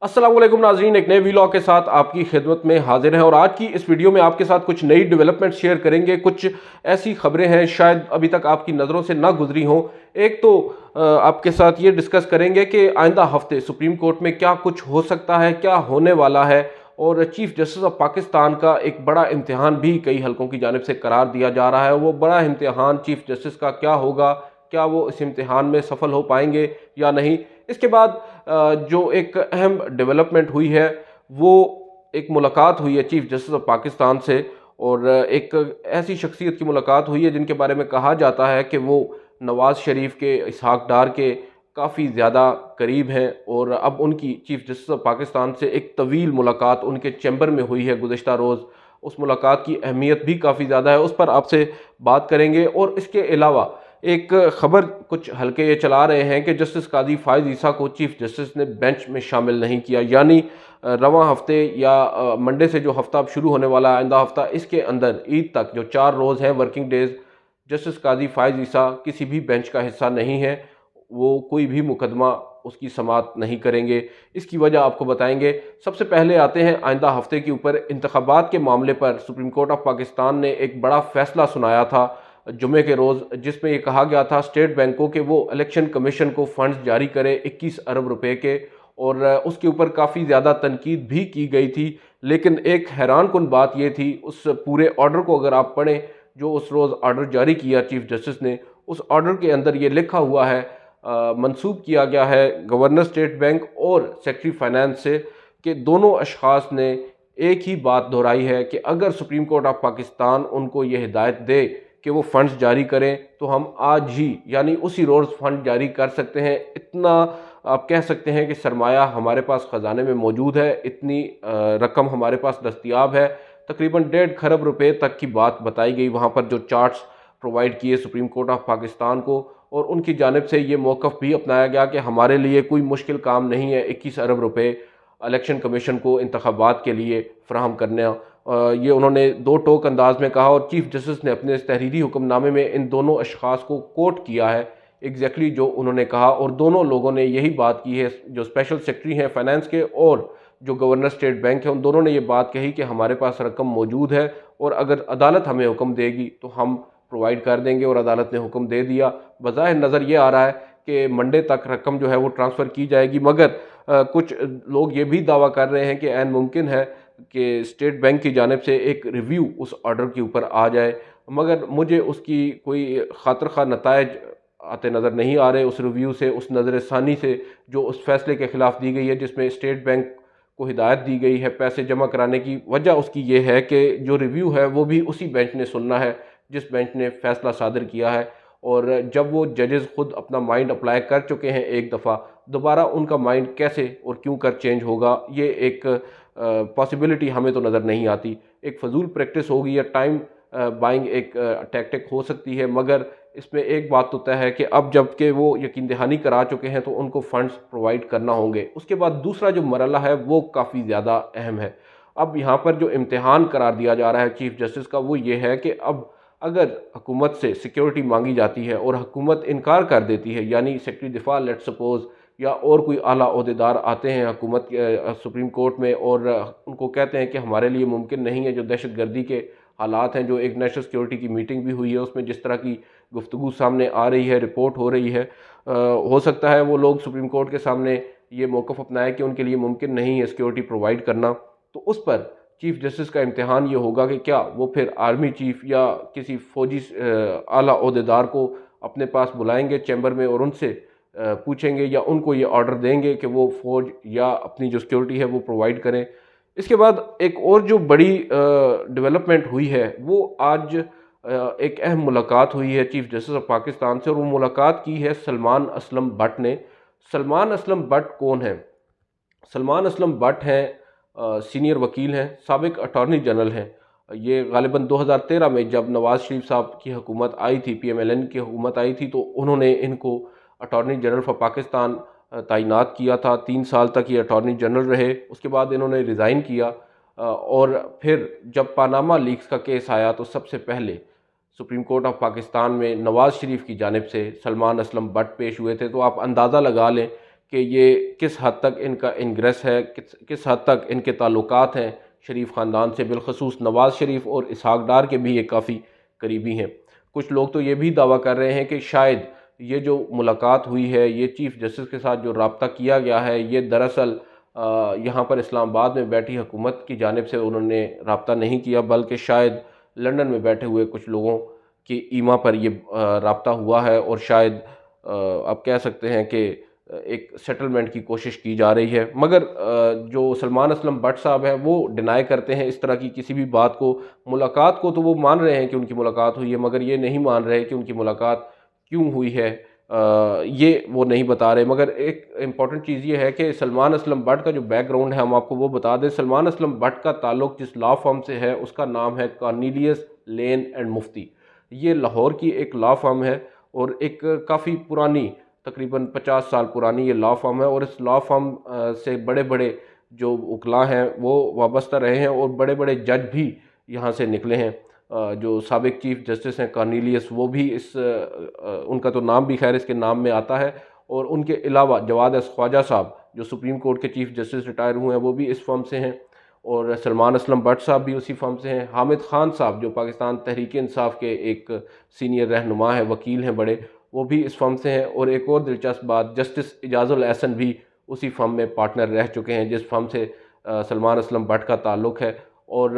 अस्सलाम वालेकुम नाज़रीन, एक नए वीलॉग के साथ आपकी खिदमत में हाजिर हैं और आज की इस वीडियो में आपके साथ कुछ नई डेवलपमेंट शेयर करेंगे। कुछ ऐसी खबरें हैं शायद अभी तक आपकी नज़रों से ना गुजरी हों। एक तो आपके साथ ये डिस्कस करेंगे कि आइंदा हफ्ते सुप्रीम कोर्ट में क्या कुछ हो सकता है, क्या होने वाला है, और चीफ जस्टिस ऑफ पाकिस्तान का एक बड़ा इम्तिहान भी कई हलकों की जानिब से करार दिया जा रहा है। वो बड़ा इम्तिहान चीफ जस्टिस का क्या होगा, क्या वो इस इम्तिहान में सफल हो पाएंगे या नहीं। इसके बाद जो एक अहम डेवलपमेंट हुई है वो एक मुलाकात हुई है चीफ जस्टिस ऑफ पाकिस्तान से, और एक ऐसी शख्सियत की मुलाकात हुई है जिनके बारे में कहा जाता है कि वो नवाज़ शरीफ के, इसहाक डार के काफ़ी ज़्यादा करीब हैं। और अब उनकी चीफ जस्टिस ऑफ पाकिस्तान से एक तवील मुलाकात उनके चैम्बर में हुई है गुज़िश्ता रोज़। उस मुलाकात की अहमियत भी काफ़ी ज़्यादा है, उस पर आपसे बात करेंगे। और इसके अलावा एक खबर कुछ हल्के ये चला रहे हैं कि जस्टिस काजी फायज ईसा को चीफ जस्टिस ने बेंच में शामिल नहीं किया, यानी रवां हफ्ते या मंडे से जो हफ्ता अब शुरू होने वाला है, आइंदा हफ्ता, इसके अंदर ईद तक जो 4 रोज़ हैं वर्किंग डेज, जस्टिस काजी फायज ईसा किसी भी बेंच का हिस्सा नहीं है। वो कोई भी मुकदमा उसकी समाअत नहीं करेंगे। इसकी वजह आपको बताएंगे। सबसे पहले आते हैं आइंदा हफ्ते के ऊपर। इंतखाबात के मामले पर सुप्रीम कोर्ट ऑफ पाकिस्तान ने एक बड़ा फैसला सुनाया था जुमे के रोज़, जिसमें यह कहा गया था स्टेट बैंकों के वो इलेक्शन कमीशन को फंड्स जारी करे 21 अरब रुपए के, और उसके ऊपर काफ़ी ज़्यादा तनकीद भी की गई थी। लेकिन एक हैरान कुन बात यह थी, उस पूरे ऑर्डर को अगर आप पढ़ें जो उस रोज़ ऑर्डर जारी किया चीफ जस्टिस ने, उस ऑर्डर के अंदर ये लिखा हुआ है, मंसूब किया गया है गवर्नर स्टेट बैंक और सेक्रेटरी फाइनेंस से, कि दोनों अशखास ने एक ही बात दोहराई है कि अगर सुप्रीम कोर्ट ऑफ पाकिस्तान उनको ये हिदायत दे कि वो फंड्स जारी करें तो हम आज ही यानी उसी रोज़ फंड जारी कर सकते हैं। इतना आप कह सकते हैं कि सरमाया हमारे पास ख़जाने में मौजूद है, इतनी रकम हमारे पास दस्तयाब है। तकरीबन 1.5 खरब रुपए तक की बात बताई गई वहाँ पर, जो चार्ट्स प्रोवाइड किए सुप्रीम कोर्ट ऑफ पाकिस्तान को, और उनकी जानिब से ये मौक़िफ़ भी अपनाया गया कि हमारे लिए कोई मुश्किल काम नहीं है 21 अरब रुपए इलेक्शन कमीशन को इंतखाबात के लिए फ़राहम करना। ये उन्होंने दो टोक अंदाज में कहा, और चीफ जस्टिस ने अपने इस तहरीरी हुक्मनामे में इन दोनों अशखास को कोट किया है एग्जैक्टली जो उन्होंने कहा। और दोनों लोगों ने यही बात की है, जो स्पेशल सेक्रेटरी हैं फाइनेंस के और जो गवर्नर स्टेट बैंक है, उन दोनों ने ये बात कही कि हमारे पास रकम मौजूद है और अगर अदालत हमें हुक्म देगी तो हम प्रोवाइड कर देंगे। और अदालत ने हुक्म दे दिया। बज़ाहिर नज़र ये आ रहा है कि मंडे तक रकम जो है वो ट्रांसफ़र की जाएगी, मगर कुछ लोग ये भी दावा कर रहे हैं कि ऐन मुमकिन है कि स्टेट बैंक की जानिब से एक रिव्यू उस ऑर्डर के ऊपर आ जाए, मगर मुझे उसकी कोई खातिर खा नतायज आते नज़र नहीं आ रहे उस रिव्यू से, उस नज़र षानी से जो उस फैसले के ख़िलाफ़ दी गई है, जिसमें स्टेट बैंक को हिदायत दी गई है पैसे जमा कराने की। वजह उसकी ये है कि जो रिव्यू है वो भी उसी बेंच ने सुनना है जिस बेंच ने फैसला सादर किया है, और जब वो जजेस खुद अपना माइंड अप्लाई कर चुके हैं एक दफ़ा, दोबारा उनका माइंड कैसे और क्यों कर चेंज होगा, ये एक पॉसिबिलिटी हमें तो नज़र नहीं आती। एक फ़जूल प्रैक्टिस होगी या टाइम बाइंग एक टैक्टिक हो सकती है, मगर इसमें एक बात तो तय है कि अब जबकि वो यकीन दहानी करा चुके हैं तो उनको फ़ंड्स प्रोवाइड करना होंगे। उसके बाद दूसरा जो मरला है वो काफ़ी ज़्यादा अहम है। अब यहाँ पर जो इम्तिहान करार दिया जा रहा है चीफ जस्टिस का वो ये है कि अब अगर हुकूमत से सिक्योरिटी मांगी जाती है और हुकूमत इनकार कर देती है, यानी सेक्रेटरी दिफा लेट सपोज या और कोई आला ओहदेदार आते हैं हुकूमत सुप्रीम कोर्ट में और उनको कहते हैं कि हमारे लिए मुमकिन नहीं है, जो दहशत गर्दी के हालात हैं, जो एक नेशनल सिक्योरिटी की मीटिंग भी हुई है उसमें जिस तरह की गुफ्तगू सामने आ रही है, रिपोर्ट हो रही है, हो सकता है वो लोग सुप्रीम कोर्ट के सामने ये मौक़िफ़ अपनाएं कि उनके लिए मुमकिन नहीं है सिक्योरिटी प्रोवाइड करना। तो उस पर चीफ जस्टिस का इम्तिहान ये होगा कि क्या वो फिर आर्मी चीफ या किसी फौजी आला ओहदेदार को अपने पास बुलाएंगे चैम्बर में और उनसे पूछेंगे या उनको ये ऑर्डर देंगे कि वो फ़ौज या अपनी जो सिक्योरिटी है वो प्रोवाइड करें। इसके बाद एक और जो बड़ी डेवलपमेंट हुई है वो आज एक अहम मुलाकात हुई है चीफ जस्टिस ऑफ पाकिस्तान से, और वो मुलाकात की है सलमान असलम भट्ट ने। सलमान असलम भट्ट कौन है? सलमान असलम भट्ट हैं सीनियर वकील हैं, साबिक अटॉर्नी जनरल हैं। ये गालिबन 2013 में जब नवाज़ शरीफ साहब की हुकूमत आई थी, PMLN की हुकूमत आई थी, तो उन्होंने इनको अटॉर्नी जनरल फॉर पाकिस्तान तैनात किया था। 3 साल तक ये अटॉर्नी जनरल रहे। उसके बाद इन्होंने रिज़ाइन किया, और फिर जब पानामा लीक्स का केस आया तो सबसे पहले सुप्रीम कोर्ट ऑफ पाकिस्तान में नवाज़ शरीफ की जानिब से सलमान असलम भट्ट पेश हुए थे। तो आप अंदाज़ा लगा लें कि ये किस हद तक इनका इंग्रेस है, किस हद तक इनके ताल्लुकात हैं शरीफ ख़ानदान से। बिलखसूस नवाज़ शरीफ और इसहाक डार के भी ये काफ़ी करीबी हैं। कुछ लोग तो ये भी दावा कर रहे हैं कि शायद ये जो मुलाकात हुई है, ये चीफ़ जस्टिस के साथ जो रब्ता किया गया है, ये दरअसल यहाँ पर इस्लामाबाद में बैठी हुकूमत की जानिब से उन्होंने रब्ता नहीं किया, बल्कि शायद लंदन में बैठे हुए कुछ लोगों की ईमा पर ये रब्ता हुआ है, और शायद आप कह सकते हैं कि एक सेटलमेंट की कोशिश की जा रही है। मगर जो सलमान असलम भट्ट साहब हैं वो डिनाई करते हैं इस तरह की किसी भी बात को। मुलाकात को तो वो मान रहे हैं कि उनकी मुलाकात हुई है, मगर ये नहीं मान रहे कि उनकी मुलाकात क्यों हुई है, ये वो नहीं बता रहे। मगर एक इम्पॉर्टेंट चीज़ ये है कि सलमान असलम भट्ट का जो बैकग्राउंड है हम आपको वो बता दें। सलमान असलम भट्ट का ताल्लुक जिस लॉ फर्म से है उसका नाम है कॉर्नेलियस लेन एंड मुफ्ती। ये लाहौर की एक लॉ फर्म है और एक काफ़ी पुरानी, तकरीबन 50 साल पुरानी ये लॉ फर्म है, और इस लॉ फर्म से बड़े बड़े जो वकला हैं वो वाबस्ता रहे हैं, और बड़े बड़े जज भी यहाँ से निकले हैं। जो साबिक चीफ जस्टिस हैं कॉर्नेलियस, वो भी उनका तो नाम भी खैर इसके नाम में आता है। और उनके अलावा जवाद ख्वाजा साहब जो सुप्रीम कोर्ट के चीफ जस्टिस रिटायर हुए हैं वो भी इस फर्म से हैं, और सलमान असलम भट्ट साहब भी उसी फर्म से हैं। हामिद खान साहब जो पाकिस्तान तहरीक इंसाफ के एक सीनियर रहनुमा है, वकील हैं बड़े, वो भी इस फर्म से हैं। और एक और दिलचस्प बात, जस्टिस इजाज़ुल एहसन भी उसी फर्म में पार्टनर रह चुके हैं जिस फर्म से सलमान असलम भट्ट का ताल्लुक़ है। और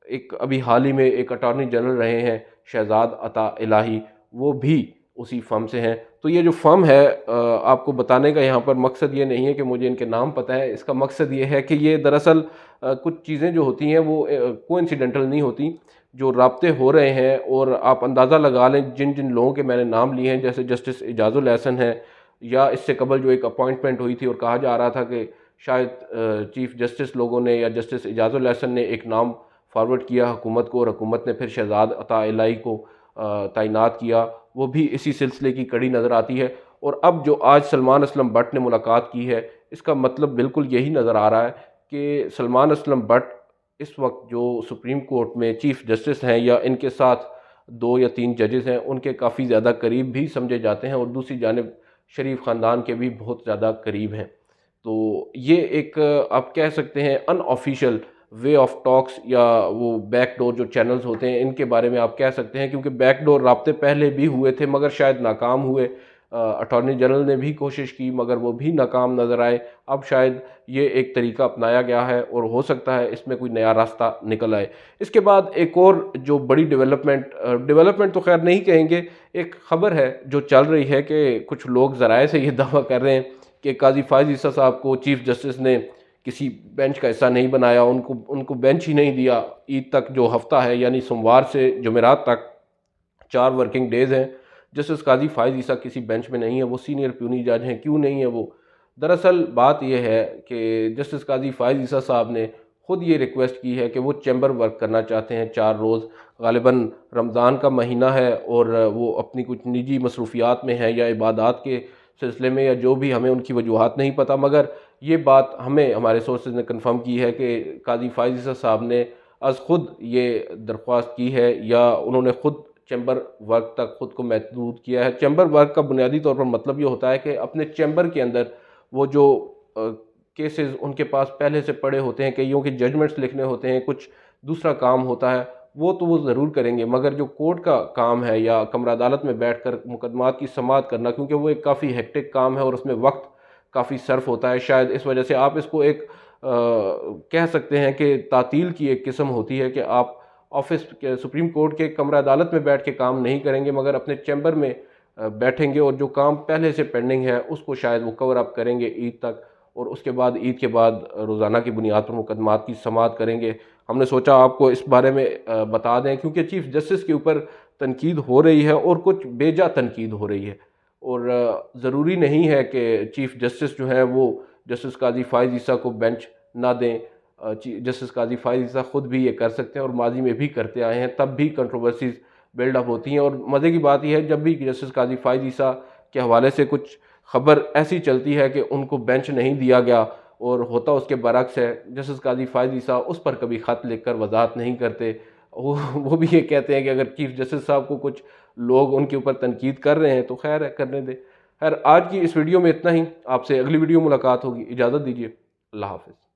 एक अभी हाल ही में एक अटॉर्नी जनरल रहे हैं शहजाद अता इलाही, वो भी उसी फर्म से हैं। तो ये जो फर्म है, आपको बताने का यहाँ पर मकसद ये नहीं है कि मुझे इनके नाम पता है, इसका मकसद ये है कि ये दरअसल कुछ चीज़ें जो होती हैं वो कोइंसिडेंटल नहीं होती। जो राब्ते हो रहे हैं, और आप अंदाज़ा लगा लें जिन जिन लोगों के मैंने नाम लिए हैं, जैसे जस्टिस इजाज़ुल एहसन है, या इससे कबल जो एक अपॉइंटमेंट हुई थी और कहा जा रहा था कि शायद चीफ जस्टिस लोगों ने या जस्टिस इजाज़ुल एहसन ने एक नाम फॉरवर्ड किया हुकूमत को, और हुकूमत ने फिर शहजाद अता इलाही को तैनात किया, वो भी इसी सिलसिले की कड़ी नज़र आती है। और अब जो आज सलमान असलम भट्ट ने मुलाकात की है, इसका मतलब बिल्कुल यही नज़र आ रहा है कि सलमान असलम भट्ट इस वक्त जो सुप्रीम कोर्ट में चीफ जस्टिस हैं, या इनके साथ 2 या 3 जजेस हैं, उनके काफ़ी ज़्यादा करीब भी समझे जाते हैं, और दूसरी जानिब शरीफ ख़ानदान के भी बहुत ज़्यादा करीब हैं। तो ये एक आप कह सकते हैं अनऑफिशियल वे ऑफ टॉक्स, या वो बैकडोर जो चैनल्स होते हैं इनके बारे में आप कह सकते हैं, क्योंकि बैकडोर राब्ते पहले भी हुए थे मगर शायद नाकाम हुए। अटॉर्नी जनरल ने भी कोशिश की मगर वो भी नाकाम नज़र आए। अब शायद ये एक तरीका अपनाया गया है, और हो सकता है इसमें कोई नया रास्ता निकल आए। इसके बाद एक और जो बड़ी डेवलपमेंट तो खैर नहीं कहेंगे, एक ख़बर है जो चल रही है कि कुछ लोग ज़राए से ये दावा कर रहे हैं कि काजी फायज़ ईसा साहब को चीफ जस्टिस ने किसी बेंच का हिस्सा नहीं बनाया, उनको बेंच ही नहीं दिया। ईद तक जो हफ्ता है, यानी सोमवार से जुमेरात तक 4 वर्किंग डेज़ हैं, जस्टिस काजी फायज़ ईसा किसी बेंच में नहीं है, वो सीनियर प्यूनी जज हैं। क्यों नहीं है वो? दरअसल बात यह है कि जस्टिस काजी फायज़ ईसा साहब ने ख़ुद ये रिक्वेस्ट की है कि वो चैम्बर वर्क करना चाहते हैं 4 रोज़। ग़ालिबन रमज़ान का महीना है, और वो अपनी कुछ निजी मसरूफ़ियात में है, या इबादत के सिलसिले में, या जो भी, हमें उनकी वजूहात नहीं पता। मगर ये बात हमें हमारे सोर्सेज ने कंफर्म की है कि काजी फायज़ ईसा साहब ने अज़ ख़ुद ये दरख्वास्त की है, या उन्होंने ख़ुद चैम्बर वर्क तक ख़ुद को महदूद किया है। चैम्बर वर्क का बुनियादी तौर पर मतलब ये होता है कि अपने चैम्बर के अंदर वो जो केसेस उनके पास पहले से पड़े होते हैं, कईयों के जजमेंट्स लिखने होते हैं, कुछ दूसरा काम होता है, वो तो वो ज़रूर करेंगे। मगर जो कोर्ट का काम है, या कमरा अदालत में बैठ कर मुकदमात की समाअत करना, क्योंकि वो एक काफ़ी हेक्टिक काम है और उसमें वक्त काफ़ी सर्फ होता है, शायद इस वजह से आप इसको एक कह सकते हैं कि तातील की एक किस्म होती है कि आप ऑफिस के सुप्रीम कोर्ट के कमरा अदालत में बैठ के काम नहीं करेंगे, मगर अपने चैम्बर में बैठेंगे, और जो काम पहले से पेंडिंग है उसको शायद वो कवर अप करेंगे ईद तक, और उसके बाद ईद के बाद रोज़ाना की बुनियाद पर मुकदमात की समाअत करेंगे। हमने सोचा आपको इस बारे में बता दें, क्योंकि चीफ जस्टिस के ऊपर तनकीद हो रही है, और कुछ बेजा तनकीद हो रही है, और ज़रूरी नहीं है कि चीफ जस्टिस जो है वो जस्टिस काजी फायज़ ईसा को बेंच ना दें। जस्टिस काजी फायज़ ईसा ख़ुद भी ये कर सकते हैं, और माजी में भी करते आए हैं, तब भी कंट्रोवर्सीज़ बिल्डअप होती हैं। और मज़े की बात यह है, जब भी जस्टिस काजी फायज़ ईसा के हवाले से कुछ खबर ऐसी चलती है कि उनको बेंच नहीं दिया गया, और होता उसके बरक्स है, जस्टिस काजी फायज़ ईसा उस पर कभी ख़त लिख कर वजाहत नहीं करते। वो भी ये कहते हैं कि अगर चीफ जस्टिस साहब को कुछ लोग उनके ऊपर तनकीद कर रहे हैं तो खैर है, करने दें। खैर आज की इस वीडियो में इतना ही, आपसे अगली वीडियो मुलाकात होगी। इजाज़त दीजिए, अल्लाह हाफ़िज़।